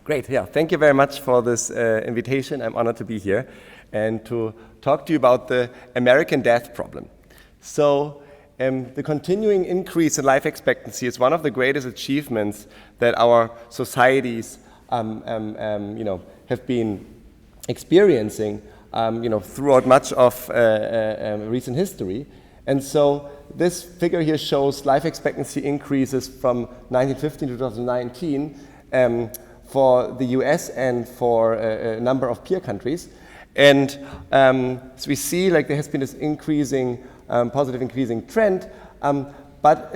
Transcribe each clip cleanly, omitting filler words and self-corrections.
Great, yeah, thank you very much for this invitation. I'm honored to be here and to talk to you about the American death problem. So, the continuing increase in life expectancy is one of the greatest achievements that our societies have been experiencing throughout much of recent history. And so this figure here shows life expectancy increases from 1915 to 2019 for the US and for a number of peer countries. And so we see like there has been this increasing, positive increasing trend, but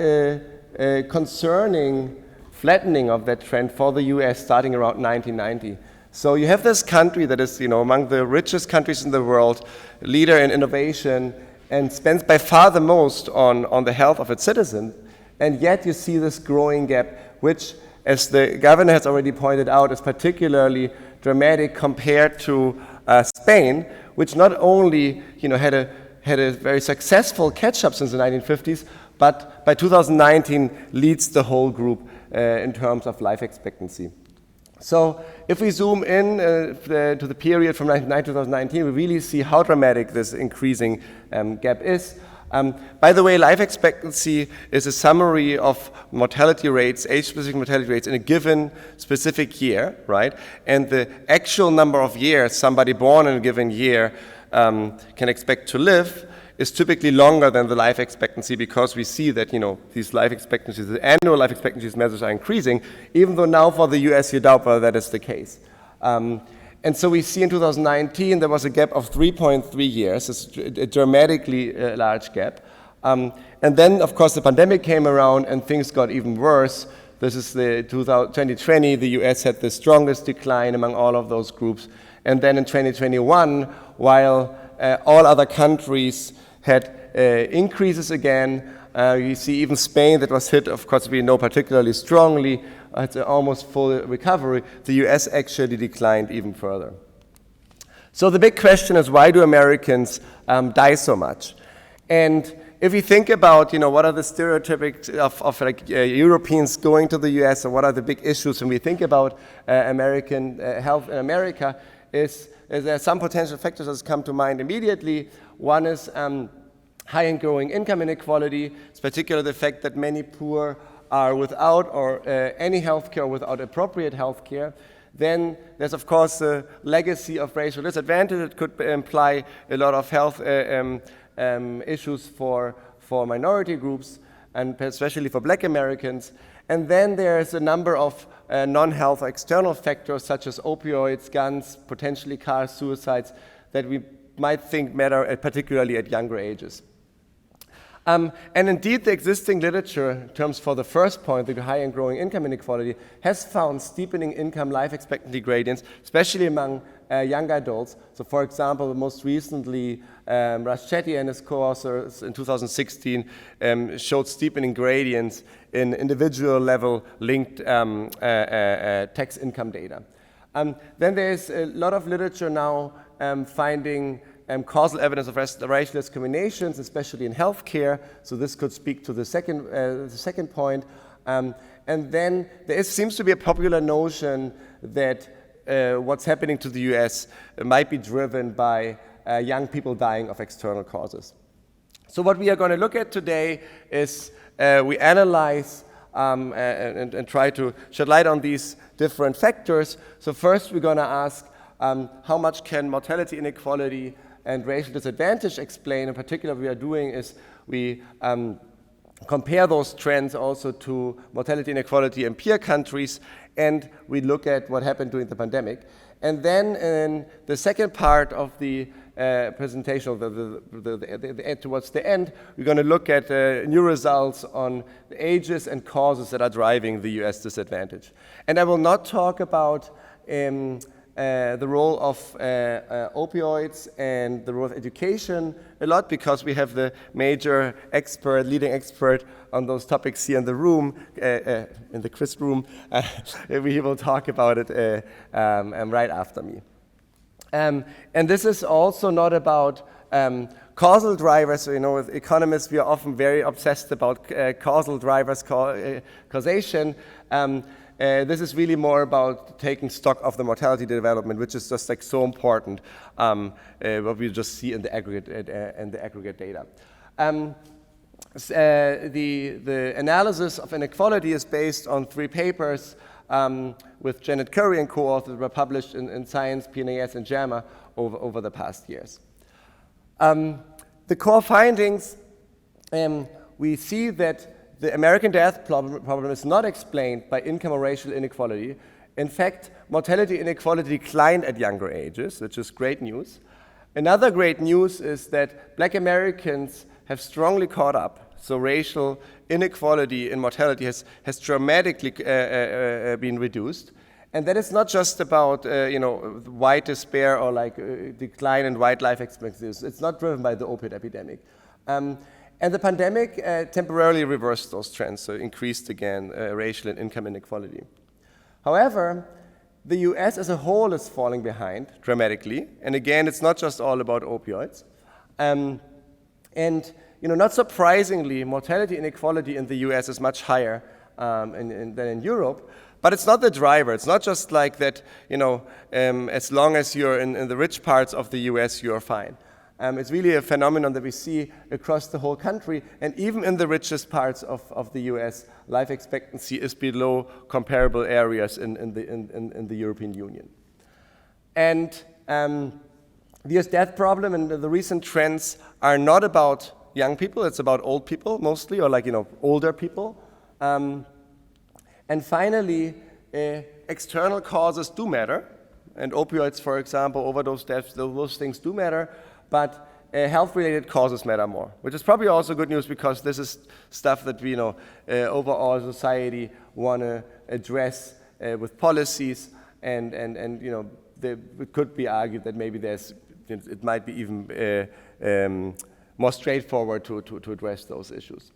concerning flattening of that trend for the US starting around 1990. So you have this country that is, among the richest countries in the world, leader in innovation, and spends by far the most on the health of its citizens. And yet you see this growing gap, which, as the governor has already pointed out, is particularly dramatic compared to Spain, which not only had a very successful catch-up since the 1950s, but by 2019 leads the whole group in terms of life expectancy. So if we zoom in to the period from 1990 to 2019, we really see how dramatic this increasing gap is. By the way, life expectancy is a summary of mortality rates, age-specific mortality rates in a given specific year, right? And the actual number of years somebody born in a given year can expect to live is typically longer than the life expectancy, because we see that, these life expectancies, the annual life expectancies measures are increasing, even though now for the US you doubt whether that is the case. And so we see in 2019 there was a gap of 3.3 years, it's a dramatically large gap. And then, of course, the pandemic came around and things got even worse. This is the 2020, the US had the strongest decline among all of those groups. And then in 2021, while all other countries had increases again, you see even Spain, that was hit, of course, we know particularly strongly, it's an almost full recovery. The US actually declined even further. So the big question is, why do Americans die so much? And if we think about, what are the stereotypics of Europeans going to the US, or what are the big issues when we think about American health in America, is there are some potential factors that come to mind immediately. One is high and growing income inequality. It's particularly the fact that many poor are without or any health care, without appropriate health care. Then there's, of course, a legacy of racial disadvantage. It could imply a lot of health issues for minority groups, and especially for Black Americans. And then there's a number of non-health external factors, such as opioids, guns, potentially cars, suicides, that we might think matter particularly at younger ages. And indeed, the existing literature, in terms for the first point, the high and growing income inequality, has found steepening income life expectancy gradients, especially among young adults. So, for example, most recently, Raschetti and his co-authors in 2016 showed steepening gradients in individual level linked tax income data. Then there's a lot of literature now finding causal evidence of racial discriminations, especially in healthcare. So this could speak to the second point. And then there seems to be a popular notion that what's happening to the US might be driven by young people dying of external causes. So what we are going to look at today is we analyze and try to shed light on these different factors. So first we're going to ask how much can mortality inequality and racial disadvantage explain. In particular, what we are doing is we compare those trends also to mortality inequality in peer countries, and we look at what happened during the pandemic. And then in the second part of the presentation, towards the end, we're going to look at new results on the ages and causes that are driving the US disadvantage. And I will not talk about the role of opioids and the role of education a lot, because we have the major expert, leading expert on those topics here in the room, in the Chris room. We will talk about it right after me. And this is also not about causal drivers. With economists, we are often very obsessed about causal drivers, causation. This is really more about taking stock of the mortality development, which is just like so important, what we just see in the aggregate data. The analysis of inequality is based on 3 papers with Janet Curry and co-authors that were published in Science, PNAS, and JAMA over the past years. The core findings, we see that the American death problem is not explained by income or racial inequality. In fact, mortality inequality declined at younger ages, which is great news. Another great news is that Black Americans have strongly caught up. So racial inequality in mortality has dramatically been reduced. And that is not just about white despair or decline in white life expectancies. It's not driven by the opiate epidemic. And the pandemic temporarily reversed those trends, so increased again racial and income inequality. However, the US as a whole is falling behind dramatically. And again, it's not just all about opioids. And not surprisingly, mortality inequality in the US is much higher than in Europe. But it's not the driver. It's not just like that, as long as you're in the rich parts of the US, you're fine. It's really a phenomenon that we see across the whole country, and even in the richest parts of the US, life expectancy is below comparable areas in the European Union. And the US death problem and the recent trends are not about young people, it's about old people mostly, or older people. And finally, external causes do matter, and opioids, for example, overdose deaths, those things do matter. But health-related causes matter more, which is probably also good news because this is stuff that we, overall society want to address with policies, and it could be argued that maybe it might be even more straightforward to address those issues.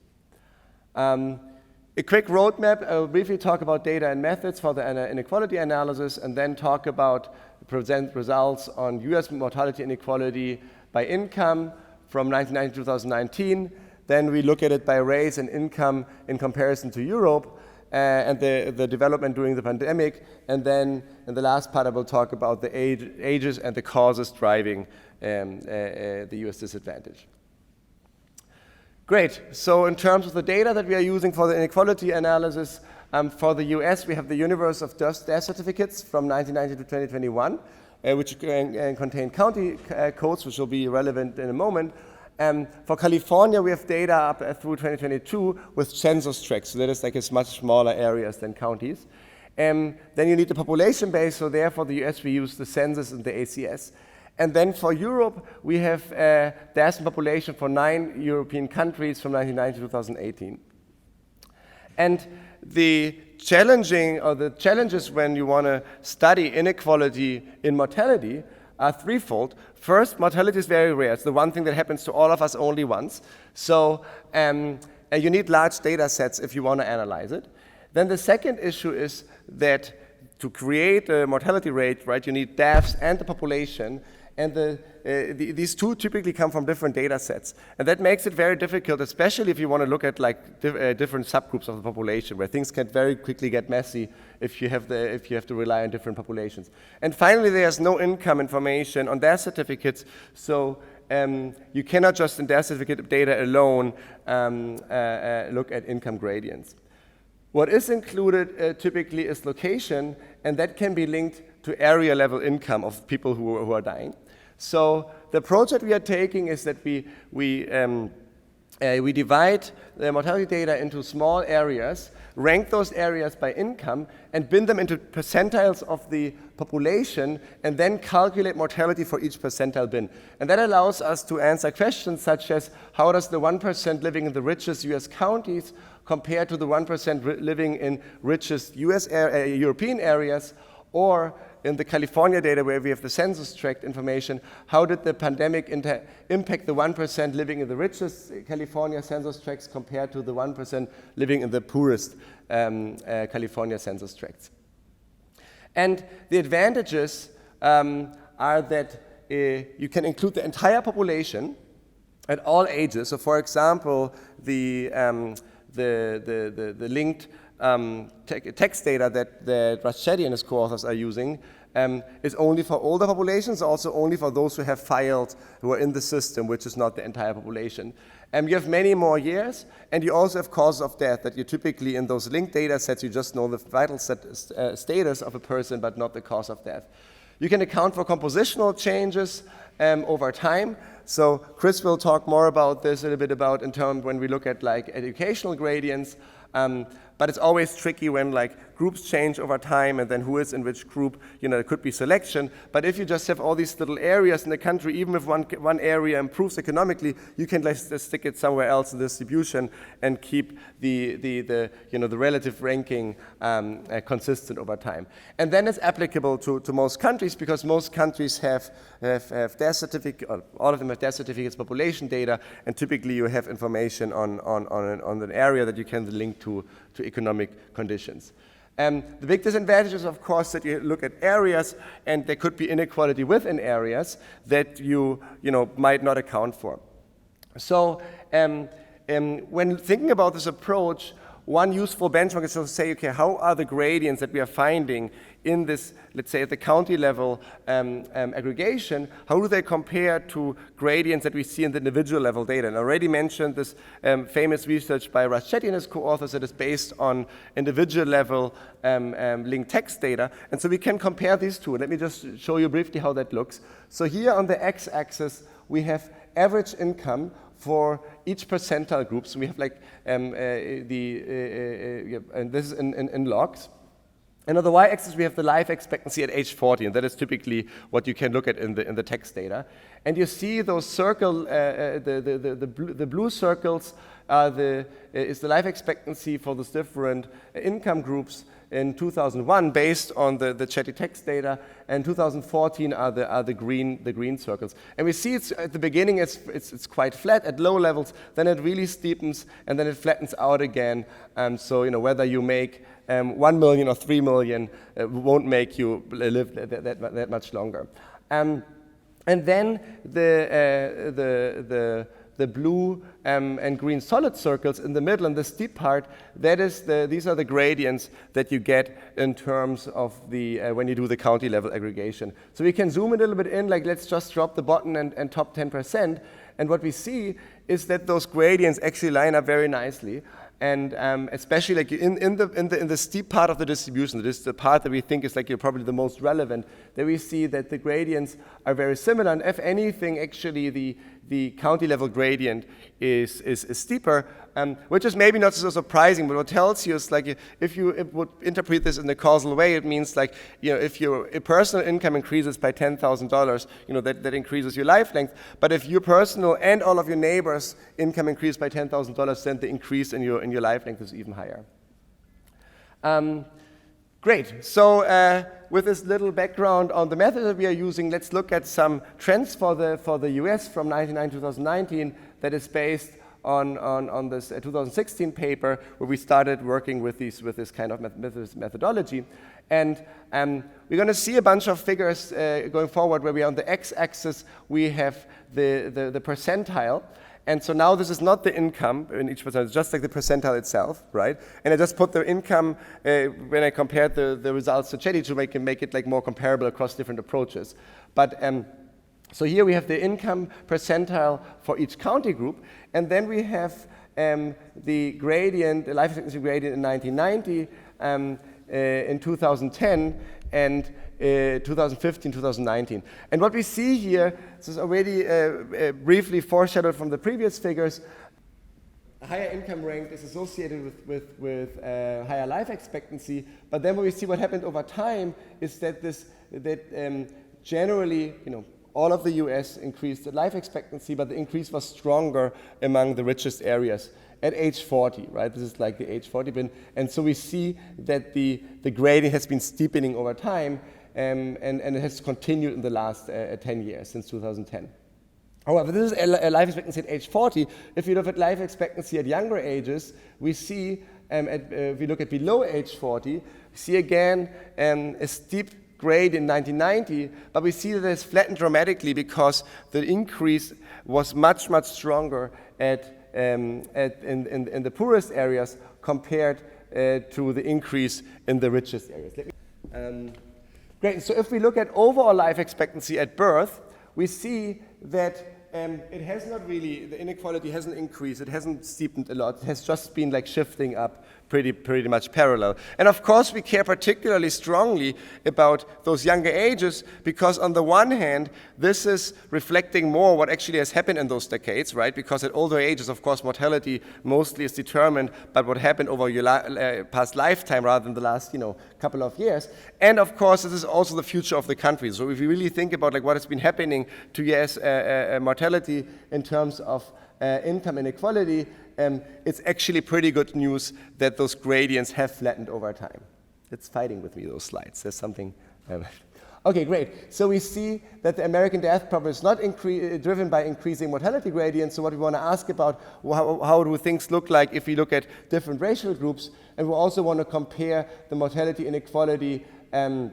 A quick roadmap, I will briefly talk about data and methods for the inequality analysis, and then talk about present results on US mortality inequality by income from 1990 to 2019. Then we look at it by race and income in comparison to Europe and the development during the pandemic. And then in the last part, I will talk about the ages and the causes driving the US disadvantage. Great. So in terms of the data that we are using for the inequality analysis, for the US, we have the universe of death certificates from 1990 to 2021, which contain county codes, which will be relevant in a moment. For California, we have data up through 2022 with census tracts. So that is it's much smaller areas than counties. Then you need the population base. So there for the US, we use the census and the ACS. And then for Europe, we have deaths and population for 9 European countries from 1990 to 2018. And the challenges when you want to study inequality in mortality are threefold. First, mortality is very rare. It's the one thing that happens to all of us only once. So you need large data sets if you want to analyze it. Then the second issue is that to create a mortality rate, right, you need deaths and the population. And these two typically come from different data sets. And that makes it very difficult, especially if you want to look at different subgroups of the population, where things can very quickly get messy if you have to rely on different populations. And finally, there's no income information on death certificates. So you cannot just in death certificate data alone look at income gradients. What is included typically is location, and that can be linked to area level income of people who are dying. So the approach that we are taking is that we divide the mortality data into small areas, rank those areas by income, and bin them into percentiles of the population, and then calculate mortality for each percentile bin. And that allows us to answer questions such as, how does the 1% living in the richest US counties compare to the 1% living in richest European areas? Or in the California data where we have the census tract information, how did the pandemic impact the 1% living in the richest California census tracts compared to the 1% living in the poorest California census tracts? And the advantages are that you can include the entire population at all ages. So for example, the linked text data that Raschetti and his co-authors are using is only for older populations, also only for those who have filed, who are in the system, which is not the entire population. You have many more years, and you also have causes of death that you typically, in those linked data sets, you just know the vital status of a person, but not the cause of death. You can account for compositional changes over time. So Chris will talk more about this a little bit about in terms when we look at like educational gradients. But it's always tricky when like groups change over time and then who is in which group, you know, it could be selection. But if you just have all these little areas in the country, even if one area improves economically, you can just stick it somewhere else in the distribution and keep the relative ranking consistent over time. And then it's applicable to most countries because most countries have death certificate, all of them have death certificates, population data, and typically you have information on an area that you can link to economic conditions. The big disadvantage is, of course, that you look at areas and there could be inequality within areas that you might not account for. So when thinking about this approach, one useful benchmark is to say, okay, how are the gradients that we are finding in this, let's say at the county level aggregation, how do they compare to gradients that we see in the individual level data? And I already mentioned this famous research by Raschetti and his co-authors that is based on individual level linked text data. And so we can compare these two. Let me just show you briefly how that looks. So here on the x-axis, we have average income for each percentile group. So we have like and this is in logs. And on the y-axis, we have the life expectancy at age 40, and that is typically what you can look at in the text data. And you see those the blue circles is the life expectancy for those different income groups in 2001 based on the Chetty text data, and 2014 are the green circles. And we see it's at the beginning it's quite flat at low levels, then it really steepens, and then it flattens out again. So whether you make 1 million or 3 million won't make you live that much longer. And then the blue and green solid circles in the middle and the steep part, these are the gradients that you get in terms of the when you do the county level aggregation. So we can zoom a little bit in, like let's just drop the bottom and top 10%. And what we see is that those gradients actually line up very nicely. And especially like in the steep part of the distribution, this is the part that we think is like probably the most relevant, there we see that the gradients are very similar. And if anything, actually the county level gradient is steeper, which is maybe not so surprising, but what tells you is like if you would interpret this in a causal way, it means like if your personal income increases by $10,000, that increases your life length. But if your personal and all of your neighbors' income increase by $10,000, then the increase in your life length is even higher. Great. So with this little background on the method that we are using, let's look at some trends for the US from 1999 to 2019 that is based on this 2016 paper where we started working with this kind of methodology. And we're going to see a bunch of figures going forward where we on the x-axis we have the percentile. And so now this is not the income in each percentile, it's just like the percentile itself, right? And I just put the income when I compared the results to Chetty to make it like more comparable across different approaches. But so here we have the income percentile for each county group, and then we have the gradient, the life expectancy gradient in 1990, in 2010, and 2015, 2019. And what we see here, this is already briefly foreshadowed from the previous figures, a higher income rank is associated with higher life expectancy, but then when we see what happened over time is that generally, all of the US increased the life expectancy, but the increase was stronger among the richest areas at age 40, right? This is like the age 40 bin. And so we see that the gradient has been steepening over time, and it has continued in the last 10 years, since 2010. However, this is a life expectancy at age 40. If you look at life expectancy at younger ages, we see, if we look at below age 40, we see again a steep grade in 1990, but we see that it's flattened dramatically because the increase was much, much stronger in the poorest areas compared to the increase in the richest areas. Great, so if we look at overall life expectancy at birth, we see that it has not really, the inequality hasn't increased, it hasn't steepened a lot, it has just been like shifting up pretty much parallel. And of course we care particularly strongly about those younger ages because on the one hand, this is reflecting more what actually has happened in those decades, right? Because at older ages, of course, mortality mostly is determined by what happened over your past lifetime rather than the last, couple of years. And of course, this is also the future of the country. So if you really think about like what has been happening to US mortality in terms of income inequality, it's actually pretty good news that those gradients have flattened over time. It's fighting with me, those slides. There's something. Okay, great. So we see that the American death problem is not driven by increasing mortality gradients. So what we want to ask about, how do things look like if we look at different racial groups? And we also want to compare the mortality inequality that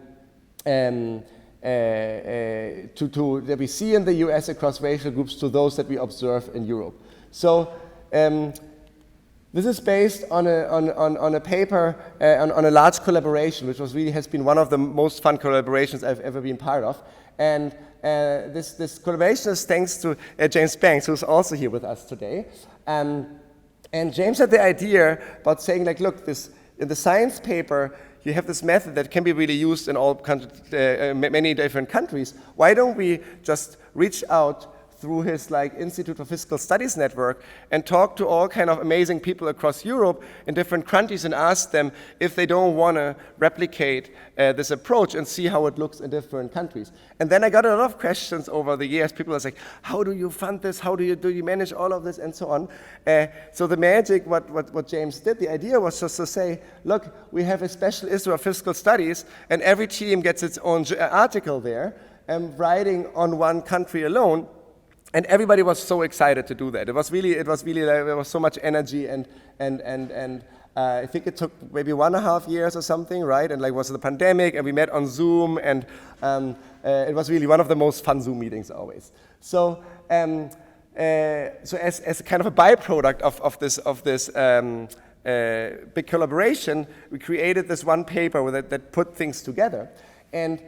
we see in the US across racial groups to those that we observe in Europe. So this is based on a paper, on a large collaboration, which has been one of the most fun collaborations I've ever been part of. And this collaboration is thanks to James Banks, who's also here with us today. And James had the idea about saying, like, look, in the science paper, you have this method that can be really used in many different countries. Why don't we just reach out through his Institute for Fiscal Studies network and talk to all kind of amazing people across Europe in different countries and ask them if they don't want to replicate this approach and see how it looks in different countries. And then I got a lot of questions over the years. People are like, how do you fund this? How do you manage all of this? And so on. So the magic, what James did, the idea was just to say, look, we have a special issue of fiscal studies and every team gets its own article there, writing on one country alone. And everybody was so excited to do that. There was so much energy and I think it took maybe 1.5 years or something, right? And was the pandemic and we met on Zoom and it was really one of the most fun Zoom meetings always. So as kind of a byproduct of this big collaboration, we created this one paper that put things together. And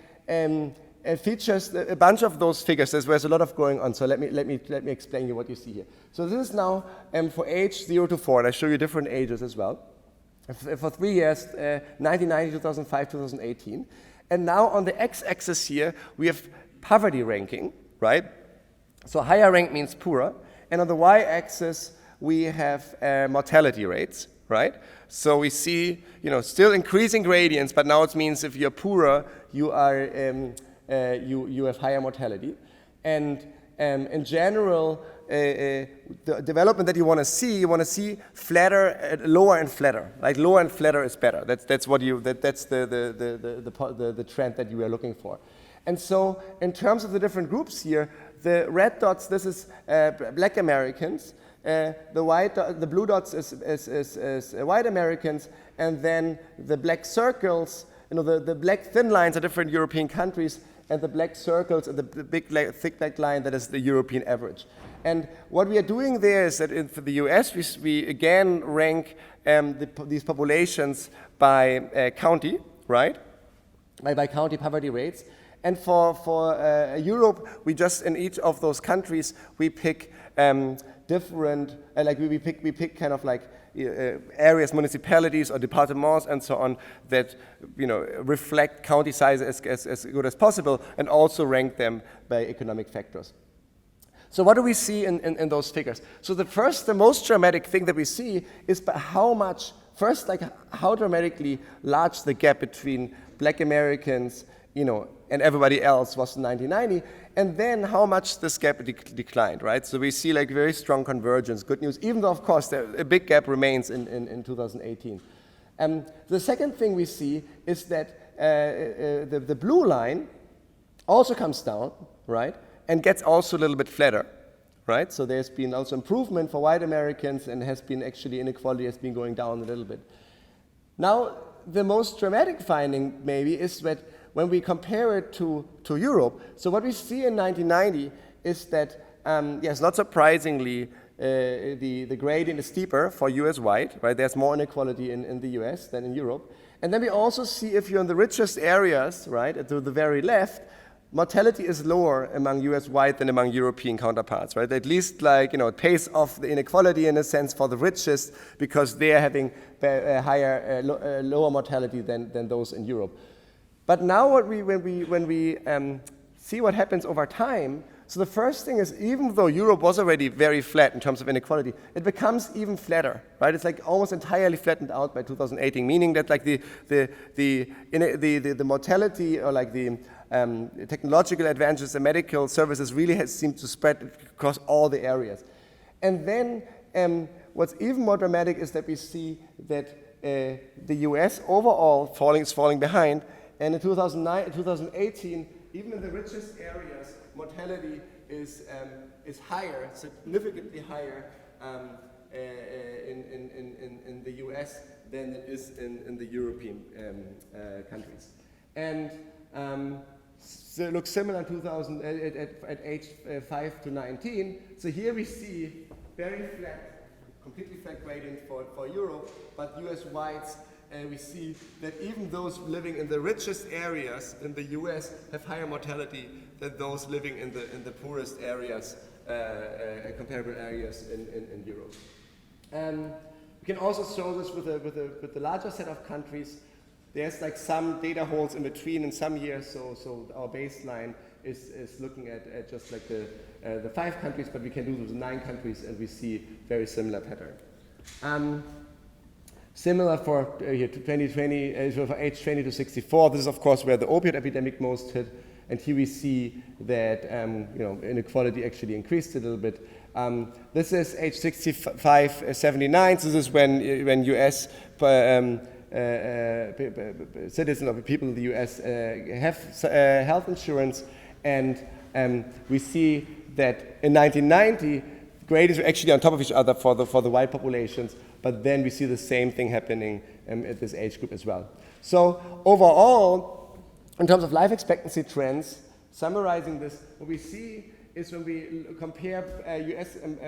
it features a bunch of those figures. There's a lot of going on. So let me explain you what you see here. So this is now for age 0 to 4, and I show you different ages as well. For 3 years, 1990, 2005, 2018. And now on the x-axis here, we have poverty ranking, right? So higher rank means poorer. And on the y-axis, we have mortality rates, right? So we see, still increasing gradients, but now it means if you're poorer, you are you have higher mortality. And in general, the development that you want to see flatter, lower and flatter. Like lower and flatter is better. That's the trend that you are looking for. And so in terms of the different groups here, the red dots, this is Black Americans. The blue dots is white Americans, and then the black circles, the black thin lines are different European countries, and the black circles and the big thick black line, that is the European average. And what we are doing there is that for the US, we again rank these populations by county, right? By county poverty rates. And for Europe, we just, in each of those countries, we pick different, we pick kind of areas, municipalities or departments and so on that reflect county size as good as possible and also rank them by economic factors. So what do we see in those figures? So the most dramatic thing that we see is by how much, how dramatically large the gap between Black Americans, and everybody else was in 1990, and then how much this gap declined, right? So we see very strong convergence, good news, even though, of course, a big gap remains in 2018. The second thing we see is that the blue line also comes down, right, and gets also a little bit flatter, right? So there's been also improvement for white Americans, and has been actually inequality has been going down a little bit. Now, the most dramatic finding maybe is that when we compare it to Europe, so what we see in 1990 is that, yes, not surprisingly, the gradient is steeper for US wide, right? There's more inequality in the US than in Europe. And then we also see if you're in the richest areas, right, to the very left, mortality is lower among US wide than among European counterparts, right? At least like, it pays off the inequality in a sense for the richest because they are having higher, lower mortality than those in Europe. But now when we see what happens over time, so the first thing is, even though Europe was already very flat in terms of inequality, it becomes even flatter, right? It's like almost entirely flattened out by 2018, meaning that like the mortality or like the technological advances and medical services really seemed to spread across all the areas. And then what's even more dramatic is that we see that the US overall is falling behind, and in 2018, even in the richest areas, mortality is higher, significantly higher in the US than it is in the European countries. And so it looks similar in 2000 at age 5 to 19. So here we see very flat, completely flat gradient for Europe, but US whites. And we see that even those living in the richest areas in the US have higher mortality than those living in the poorest areas, comparable areas in Europe. We can also show this with the larger set of countries. There's like some data holes in between in some years, so our baseline is looking at just like the 5 countries, but we can do this with 9 countries, and we see very similar pattern. Similar for here to 2020, so for age 20 to 64, this is of course where the opioid epidemic most hit, and here we see that inequality actually increased a little bit. This is age 65, 79. So this is when U.S. Citizens or people in the U.S. have health insurance, and we see that in 1990 gradients were actually on top of each other for the white populations. But then we see the same thing happening at this age group as well. So overall, in terms of life expectancy trends, summarizing this, what we see is when we compare US and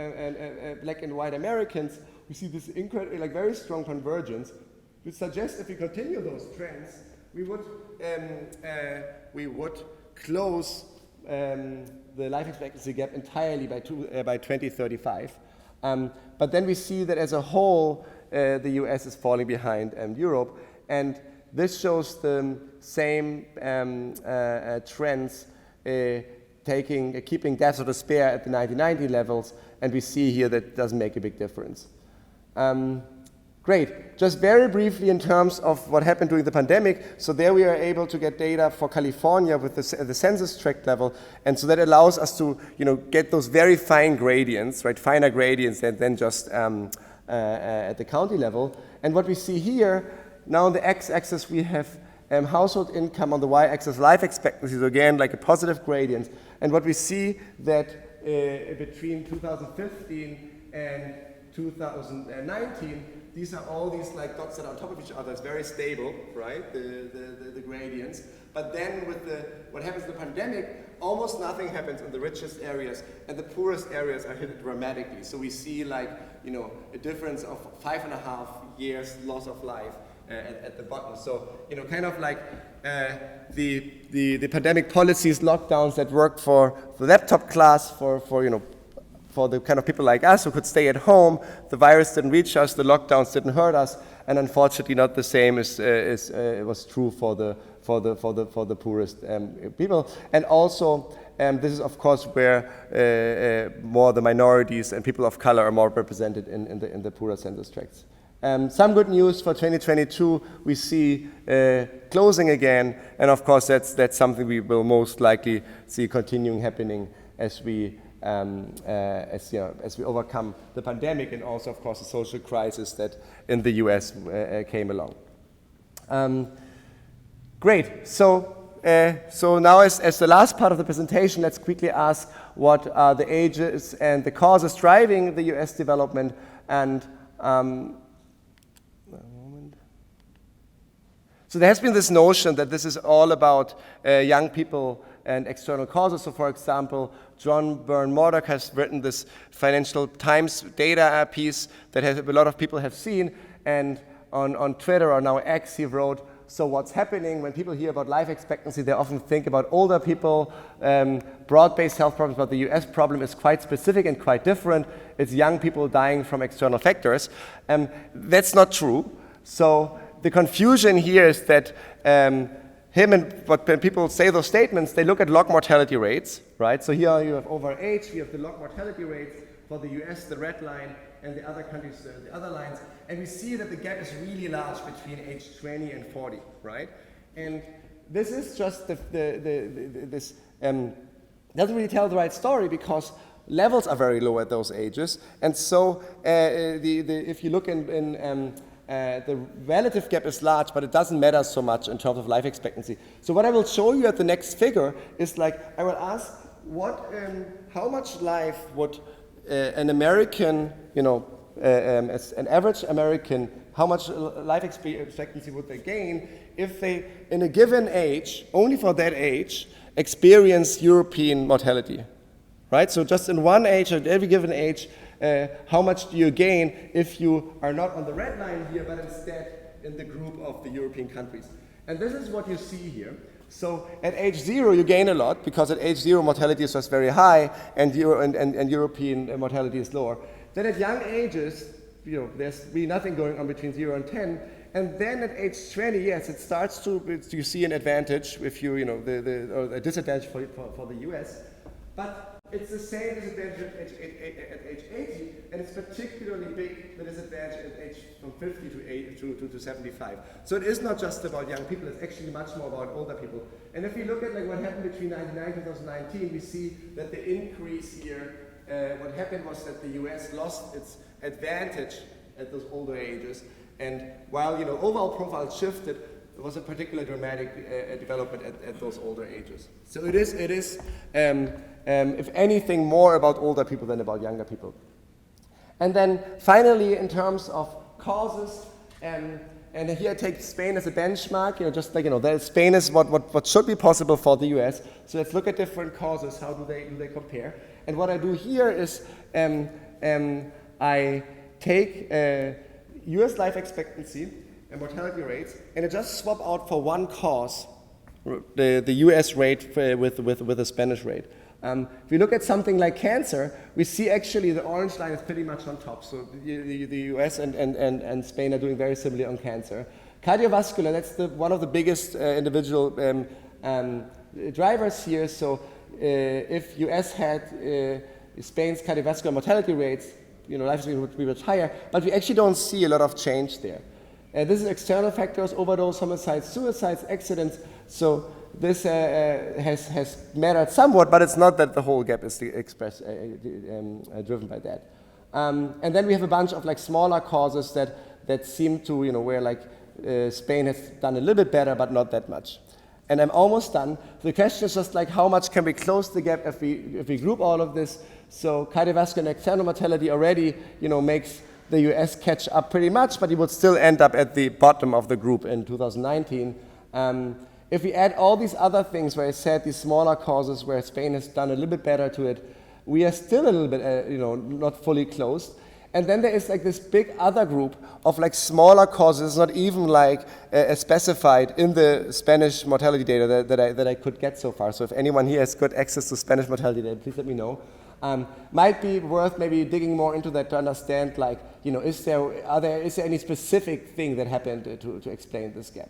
black and white Americans, we see this incredible, like very strong convergence, which suggests if we continue those trends, we would close the life expectancy gap entirely by 2035. But then we see that as a whole, the US is falling behind Europe, and this shows the same trends, keeping deaths of despair at the 1990 levels, and we see here that it doesn't make a big difference. Great. Just very briefly in terms of what happened during the pandemic. So there we are able to get data for California with the census tract level, and so that allows us to get those very fine gradients, right? Finer gradients than just at the county level. And what we see here now on the x-axis we have household income, on the y-axis life expectancy. So again, like a positive gradient. And what we see that between 2015 and 2019. These are all these like dots that are on top of each other. It's very stable, right? The gradients. But then with what happens in the pandemic, almost nothing happens in the richest areas, and the poorest areas are hit dramatically. So we see like a difference of 5.5 years loss of life at the bottom. So kind of like the pandemic policies, lockdowns that worked for the laptop class, for the kind of people like us who could stay at home. The virus didn't reach us, the lockdowns didn't hurt us, and unfortunately not the same as was true for the poorest people. And also, this is of course where more the minorities and people of color are more represented in the poorer census tracts. Some good news for 2022, we see closing again, and of course that's something we will most likely see continuing happening as we overcome the pandemic, and also, of course, the social crisis that in the US came along. Great. So now as the last part of the presentation, let's quickly ask what are the ages and the causes driving the US development. And so there has been this notion that this is all about young people and external causes. So for example, John Byrne Murdoch has written this Financial Times data piece that a lot of people have seen, and on Twitter, or now X, he wrote, so what's happening when people hear about life expectancy, they often think about older people, broad-based health problems, but the US problem is quite specific and quite different. It's young people dying from external factors. That's not true. So the confusion here is that when people say those statements, they look at log mortality rates, right? So here you have over age, we have the log mortality rates for the US, the red line, and the other countries, the other lines, and we see that the gap is really large between age 20 and 40, right? And this is just this doesn't really tell the right story, because levels are very low at those ages, and so if you look in the relative gap is large, but it doesn't matter so much in terms of life expectancy. So what I will show you at the next figure is, like, I will ask how much life would an American, as an average American, how much life expectancy would they gain if they, in a given age, only for that age, experience European mortality, right? So just in one age, at every given age, how much do you gain if you are not on the red line here, but instead in the group of the European countries? And this is what you see here. So at age 0, you gain a lot, because at age 0, mortality is just very high, and European mortality is lower. Then at young ages, there's really nothing going on between 0 and 10. And then at age 20, yes, it starts to, you see an advantage if or a disadvantage for the US. But it's the same disadvantage at age 80, and it's particularly big, the disadvantage at age from 50 to 75. So it is not just about young people, it's actually much more about older people. And if we look at what happened between 1999 and 2019, we see that the increase here, what happened was that the US lost its advantage at those older ages, and while overall profile shifted, it was a particularly dramatic development at those older ages. So it is if anything, more about older people than about younger people. And then finally, in terms of causes, and here I take Spain as a benchmark, Spain is what should be possible for the US. So let's look at different causes. How do they compare? And what I do here is I take US life expectancy and mortality rates, and I just swap out for one cause the US rate with the Spanish rate. If we look at something like cancer, we see actually the orange line is pretty much on top. So the US and Spain are doing very similarly on cancer. Cardiovascular, that's one of the biggest individual drivers here. So if US had Spain's cardiovascular mortality rates, life expectancy would be much higher, but we actually don't see a lot of change there. This is external factors: overdose, homicides, suicides, accidents. So this has mattered somewhat, but it's not that the whole gap is driven by that. And then we have a bunch of smaller causes that seem to, where Spain has done a little bit better, but not that much. And I'm almost done. The question is just how much can we close the gap if we group all of this? So cardiovascular and external mortality already, makes the US catch up pretty much, but it would still end up at the bottom of the group in 2019. If we add all these other things where I said these smaller causes where Spain has done a little bit better to it, we are still a little bit, not fully closed. And then there is this big other group of smaller causes, not even specified in the Spanish mortality data that I could get so far. So if anyone here has good access to Spanish mortality data, please let me know. Might be worth maybe digging more into that to understand, is there any specific thing that happened to explain this gap?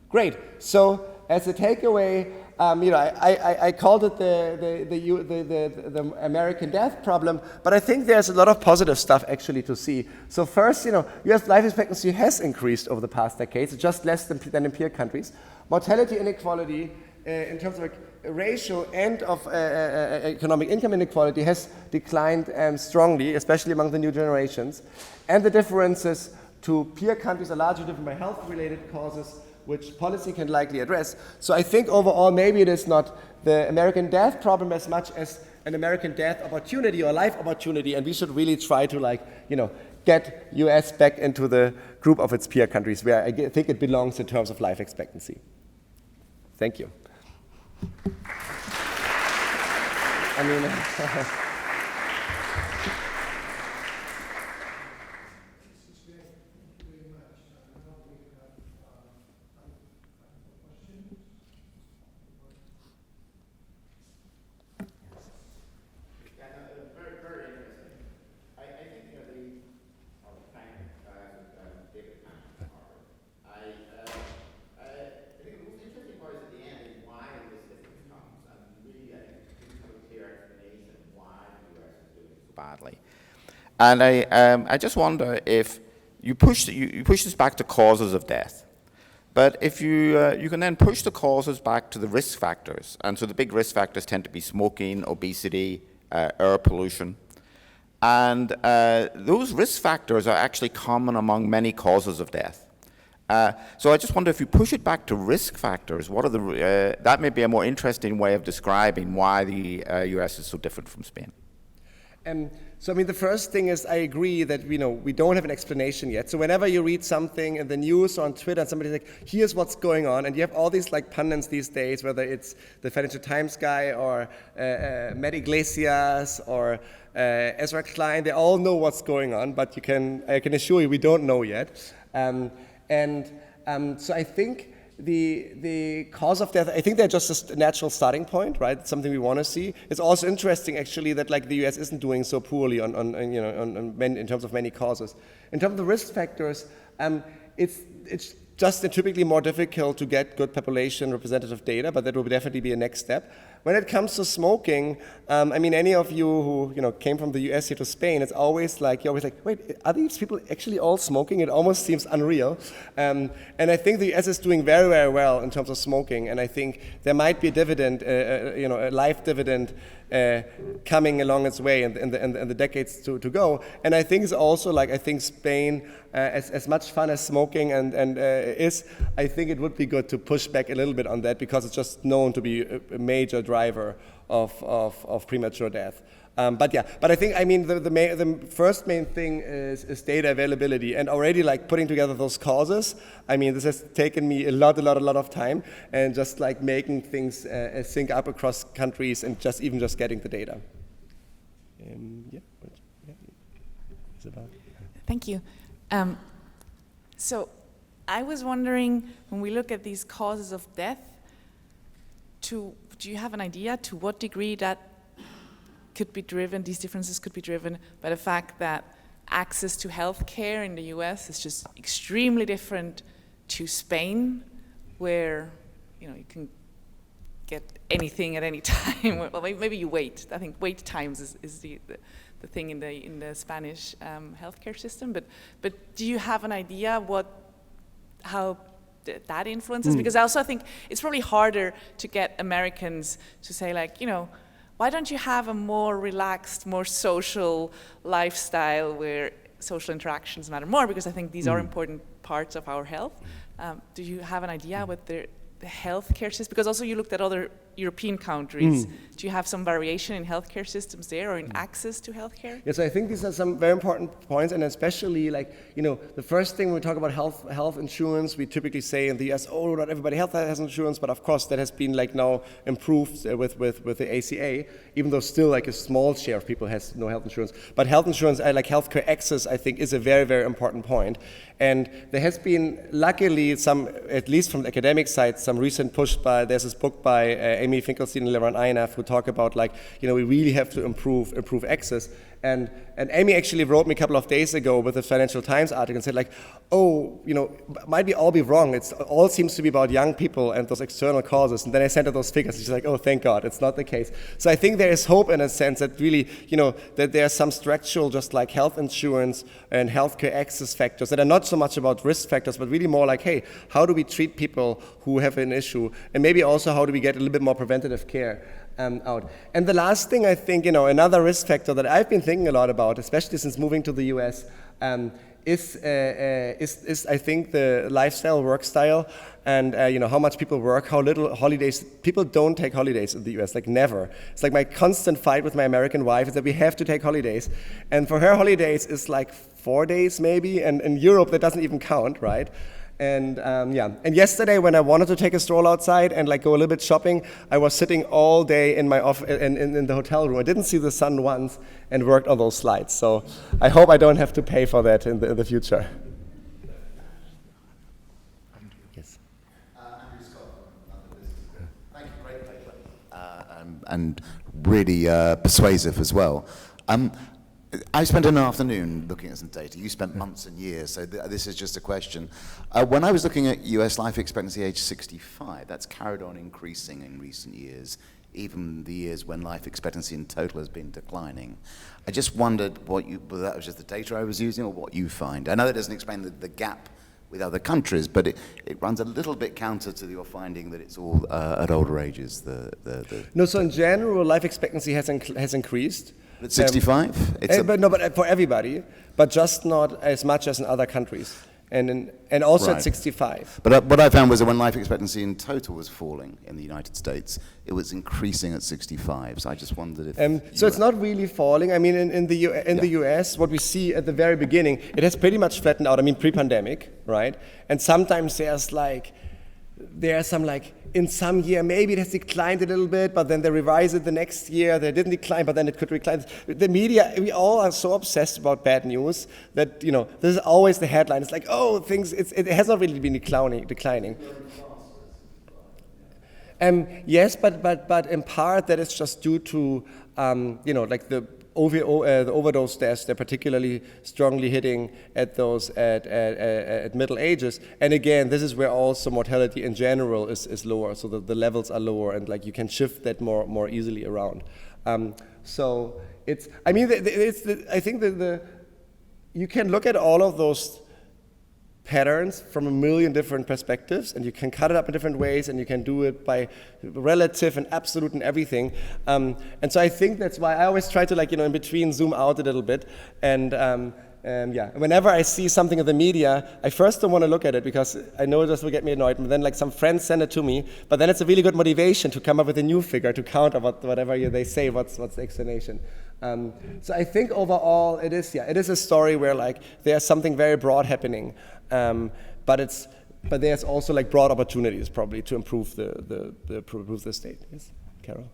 Great. So as a takeaway, I called it the American death problem, but I think there's a lot of positive stuff actually to see. So first, U.S. life expectancy has increased over the past decades, just less than in peer countries. Mortality inequality in terms of racial and of economic income inequality has declined strongly, especially among the new generations. And the differences to peer countries are largely driven by health-related causes, which policy can likely address. So I think overall maybe it is not the American death problem as much as an American death opportunity or life opportunity, and we should really try to get US back into the group of its peer countries where I think it belongs in terms of life expectancy. Thank you. I mean, badly. And I just wonder if you push this back to causes of death, but if you can then push the causes back to the risk factors, and so the big risk factors tend to be smoking, obesity, air pollution, and those risk factors are actually common among many causes of death. So I just wonder if you push it back to risk factors, what are the that may be a more interesting way of describing why the US is so different from Spain. So I mean, the first thing is I agree that we don't have an explanation yet. So whenever you read something in the news or on Twitter and somebody's like, here's what's going on, and you have all these like pundits these days, whether it's the Financial Times guy or Matt Iglesias or Ezra Klein, they all know what's going on, but I can assure you we don't know yet. So I think the cause of death, I think they're just a natural starting point, right? It's something we want to see. It's also interesting, actually, that like the U.S. isn't doing so poorly in terms of many causes. In terms of the risk factors, it's just typically more difficult to get good population representative data, but that will definitely be a next step. When it comes to smoking, I mean, any of you who came from the US here to Spain, it's always like, you're always like, wait, are these people actually all smoking? It almost seems unreal. And I think the US is doing very, very well in terms of smoking, and I think there might be a dividend, a life dividend coming along its way in the decades to go. And I think it's also like, I think Spain, as much fun as smoking and is, I think it would be good to push back a little bit on that, because it's just known to be a major driver of premature death. But I think, I mean, the first main thing is data availability, and already like putting together those causes. I mean, this has taken me a lot of time, and just like making things sync up across countries, and even just getting the data. Isabel. Thank you. So I was wondering, when we look at these causes of death, do you have an idea to what degree that could be driven, these differences could be driven by the fact that access to healthcare in the US is just extremely different to Spain, where you can get anything at any time. Well, maybe you wait. I think wait times is the thing in the Spanish healthcare system. But do you have an idea how that influences? Because I also think it's probably harder to get Americans to say, like, why don't you have a more relaxed, more social lifestyle where social interactions matter more? Because I think these are important parts of our health. Do you have an idea what the healthcare system? Because also you looked at other European countries. Do you have some variation in healthcare systems there, or in access to healthcare? Yes, I think these are some very important points, and especially the first thing when we talk about health insurance, we typically say in the US, oh, not everybody has insurance, but of course that has been now improved with the ACA, even though still a small share of people has no health insurance. But health insurance, healthcare access, I think is a very, very important point. And there has been, luckily, some, at least from the academic side, some recent push there's this book by Amy Finkelstein and Leron Einaf who talk about we really have to improve access. And Amy actually wrote me a couple of days ago with a Financial Times article and said might we all be wrong. It all seems to be about young people and those external causes. And then I sent her those figures. She's like, oh, thank God, it's not the case. So I think there is hope in a sense that really, that there are some structural, just like health insurance and healthcare access factors that are not so much about risk factors, but really more like, hey, how do we treat people who have an issue? And maybe also how do we get a little bit more preventative care out. And the last thing, I think, another risk factor that I've been thinking a lot about, especially since moving to the US, is I think the lifestyle, work style, and how much people work, how little holidays. People don't take holidays in the US, never. It's my constant fight with my American wife is that we have to take holidays, and for her holidays is 4 days maybe, and in Europe that doesn't even count, right? And and yesterday when I wanted to take a stroll outside and like go a little bit shopping, I was sitting all day in my in the hotel room. I didn't see the sun once and worked on those slides. So I hope I don't have to pay for that in the future. Yes. Andrew Scott from London Business School. Thank you, great paper. And really persuasive as well. I spent an afternoon looking at some data. You spent months and years, so this is just a question. When I was looking at US life expectancy age 65, that's carried on increasing in recent years, even the years when life expectancy in total has been declining. I just wondered whether that was just the data I was using or what you find. I know that doesn't explain the gap with other countries, but it runs a little bit counter to your finding that it's all at older ages. No, so in general, life expectancy has increased. At 65? But for everybody, but just not as much as in other countries, and also Right. at 65. But what I found was that when life expectancy in total was falling in the United States, it was increasing at 65. So I just wondered if... So it's not really falling. I mean, in the US, what we see at the very beginning, it has pretty much flattened out. I mean, pre-pandemic, right? And sometimes there's some like, in some year, maybe it has declined a little bit, but then they revise it the next year. They didn't decline, but then it could decline. The media, we all are so obsessed about bad news that, this is always the headline. It's like, oh, it has not really been declining. Yes, but in part that is just due to, like the overdose deaths. They're particularly strongly hitting at those at middle ages. And again, this is where also mortality in general is lower, so the levels are lower, and like you can shift that more easily around. So it's, I mean, I think you can look at all of those patterns from a million different perspectives, and you can cut it up in different ways, and you can do it by relative and absolute and everything. And so I think that's why I always try to, like, in between zoom out a little bit. And whenever I see something in the media, I first don't want to look at it because I know this will get me annoyed. And then like some friends send it to me, but then it's a really good motivation to come up with a new figure to counter whatever they say. What's the explanation? So I think overall it is a story where like there's something very broad happening, but there's also like broad opportunities probably to improve the state. Yes, Carol.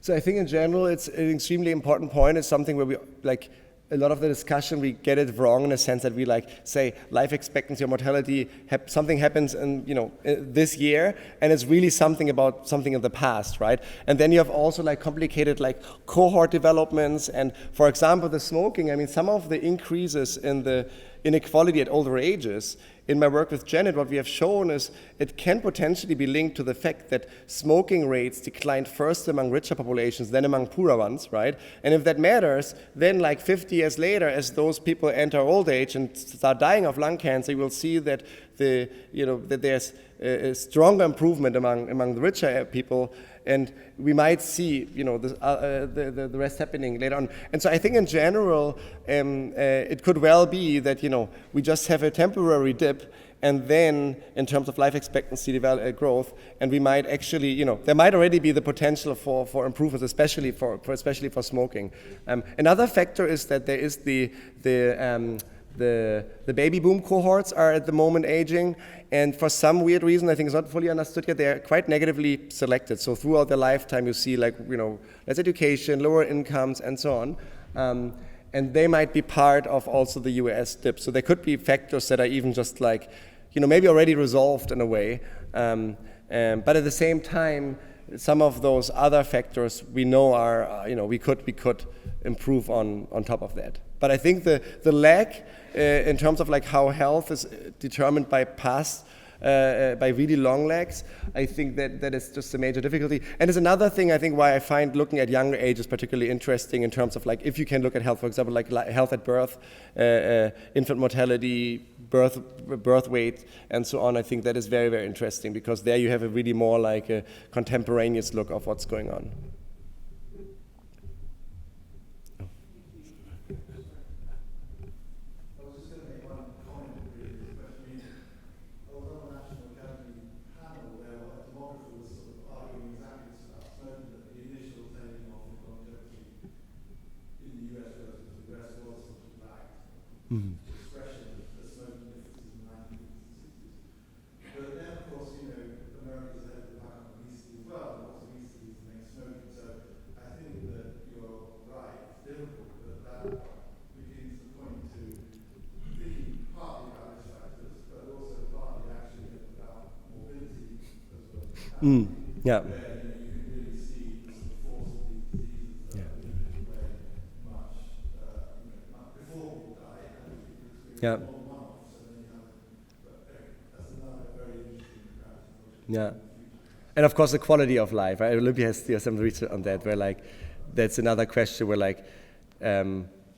So I think in general it's an extremely important point. It's something where we, like, a lot of the discussion, we get it wrong in a sense that we like say life expectancy or mortality, something happens in this year, and it's really something about something in the past, right? And then you have also like complicated like cohort developments, and for example the smoking. I mean, some of the increases in the inequality at older ages, in my work with Janet, what we have shown is it can potentially be linked to the fact that smoking rates declined first among richer populations, then among poorer ones, right? And if that matters, then like 50 years later, as those people enter old age and start dying of lung cancer, you will see that that there's a stronger improvement among the richer people, and we might see the rest happening later on. And so I think in general, it could well be that we just have a temporary dip, and then in terms of life expectancy growth, and we might actually, there might already be the potential for improvements, especially for smoking. Another factor is that there is the baby boom cohorts are at the moment aging, and for some weird reason, I think it's not fully understood yet, they're quite negatively selected. So throughout their lifetime, you see like, less education, lower incomes, and so on. And they might be part of also the US dip. So there could be factors that are even just like, maybe already resolved in a way. But at the same time, some of those other factors we know are, we could improve on top of that. But I think the lack in terms of like how health is determined by past, by really long lags, I think that is just a major difficulty. And it's another thing I think why I find looking at younger ages particularly interesting in terms of like if you can look at health, for example, like health at birth, infant mortality, birth weight, and so on. I think that is very, very interesting because there you have a really more like a contemporaneous look of what's going on. Mm-hmm. Expression of the smoking differences in the 1950s and 60s. But then, of course, you know, America's ahead of the pack on obesity as well, and what's obesity is the next smoking. So I think that you're right, it's difficult, but that begins to point to thinking partly about risk factors, but also partly actually about morbidity as well. Yeah. Where, you know, you can really see the sort of force of these diseases that are living away much, much before people die. Yeah. Yeah. And of course the quality of life, right? Olympia has some research on that where like, that's another question where like,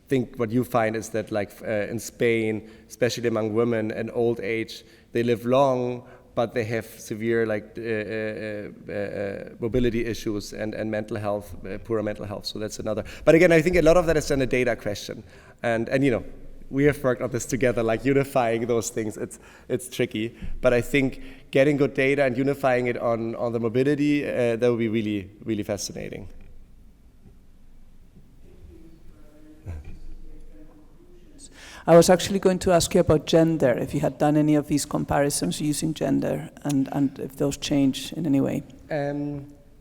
think what you find is that like in Spain, especially among women and old age, they live long, but they have severe like mobility issues and mental health, poorer mental health. So that's another. But again, I think a lot of that is then a data question. And you know, we have worked on this together, like unifying those things. It's tricky, but I think getting good data and unifying it on the mobility, that would be really, really fascinating. I was actually going to ask you about gender, if you had done any of these comparisons using gender, and if those change in any way.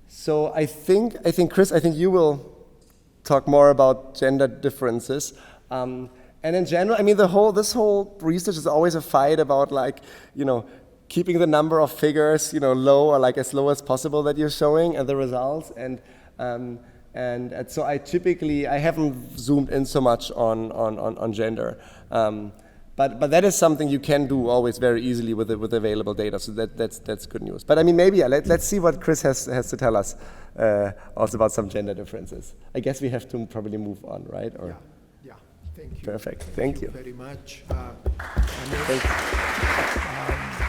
So I think Chris, I think you will talk more about gender differences. And in general, I mean, this whole research is always a fight about like, you know, keeping the number of figures, you know, low or like as low as possible that you're showing and the results. And so I haven't zoomed in so much on gender. But that is something you can do always very easily with available data. So that's good news. But I mean, maybe let's see what Chris has to tell us also about some gender differences. I guess we have to probably move on, right? Or Yeah. Thank you. Perfect. Thank you very much. Thank you.